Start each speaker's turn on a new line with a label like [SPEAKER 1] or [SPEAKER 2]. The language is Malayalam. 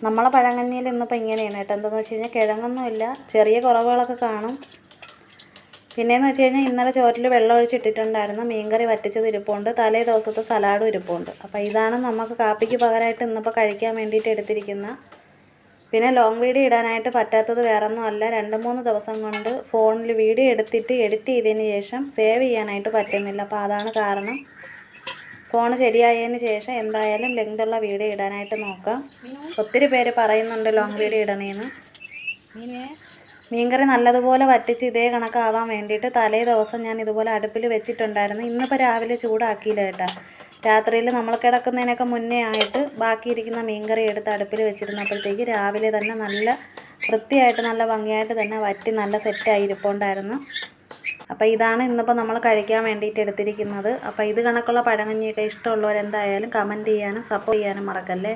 [SPEAKER 1] നമ്മളെ പഴങ്കഞ്ഞിയിൽ ഇന്നിപ്പോൾ ഇങ്ങനെയാണ് കേട്ടോ. എന്താണെന്ന് വെച്ച് കഴിഞ്ഞാൽ കിഴങ്ങൊന്നുമില്ല, ചെറിയ കുറവുകളൊക്കെ കാണും. പിന്നെയെന്ന് വെച്ച് കഴിഞ്ഞാൽ ഇന്നലെ ചോറ്റിൽ വെള്ളം ഒഴിച്ചിട്ടിട്ടുണ്ടായിരുന്നു, മീൻകറി വറ്റിച്ചത് ഇരിപ്പുണ്ട്, തലേ ദിവസത്തെ സലാഡും ഇരിപ്പുണ്ട്. അപ്പോൾ ഇതാണ് നമുക്ക് കാപ്പിക്ക് പകരമായിട്ട് ഇന്നിപ്പോൾ കഴിക്കാൻ വേണ്ടിയിട്ട് എടുത്തിരിക്കുന്ന. പിന്നെ ലോങ് വീഡിയോ ഇടാനായിട്ട് പറ്റാത്തത് വേറൊന്നും അല്ല, 2-3 ദിവസം കൊണ്ട് ഫോണിൽ വീഡിയോ എടുത്തിട്ട് എഡിറ്റ് ചെയ്തതിന് ശേഷം സേവ് ചെയ്യാനായിട്ട് പറ്റുന്നില്ല. അപ്പോൾ അതാണ് കാരണം. ഫോൺ ശരിയായതിന് ശേഷം എന്തായാലും ലെങ്തുള്ള വീഡിയോ ഇടാനായിട്ട് നോക്കാം. ഒത്തിരി പേര് പറയുന്നുണ്ട് ലോങ് വീഡിയോ ഇടണേന്ന്. മീൻകറി നല്ലതുപോലെ വറ്റിച്ച് ഇതേ കണക്കാവാൻ വേണ്ടിയിട്ട് തലേ ദിവസം ഞാൻ ഇതുപോലെ അടുപ്പിൽ വെച്ചിട്ടുണ്ടായിരുന്നു. ഇന്നിപ്പോൾ രാവിലെ ചൂടാക്കിയില്ല കേട്ടോ. രാത്രിയിൽ നമ്മൾ കിടക്കുന്നതിനൊക്കെ മുന്നേ ആയിട്ട് ബാക്കിയിരിക്കുന്ന മീൻകറി എടുത്ത് അടുപ്പിൽ വെച്ചിരുന്നപ്പോഴത്തേക്ക് രാവിലെ തന്നെ നല്ല വൃത്തിയായിട്ട് നല്ല ഭംഗിയായിട്ട് തന്നെ വറ്റി നല്ല സെറ്റായി ഇരിപ്പുണ്ടായിരുന്നു. അപ്പോൾ ഇതാണ് ഇന്നിപ്പോൾ നമ്മൾ കഴിക്കാൻ വേണ്ടിയിട്ട് എടുത്തിരിക്കുന്നത്. അപ്പോൾ ഇത് കണക്കുള്ള പഴങ്കഞ്ഞിയൊക്കെ ഇഷ്ടമുള്ളവരെന്തായാലും കമൻറ്റ് ചെയ്യാനും സപ്പോർട്ട് ചെയ്യാനും മറക്കല്ലേ.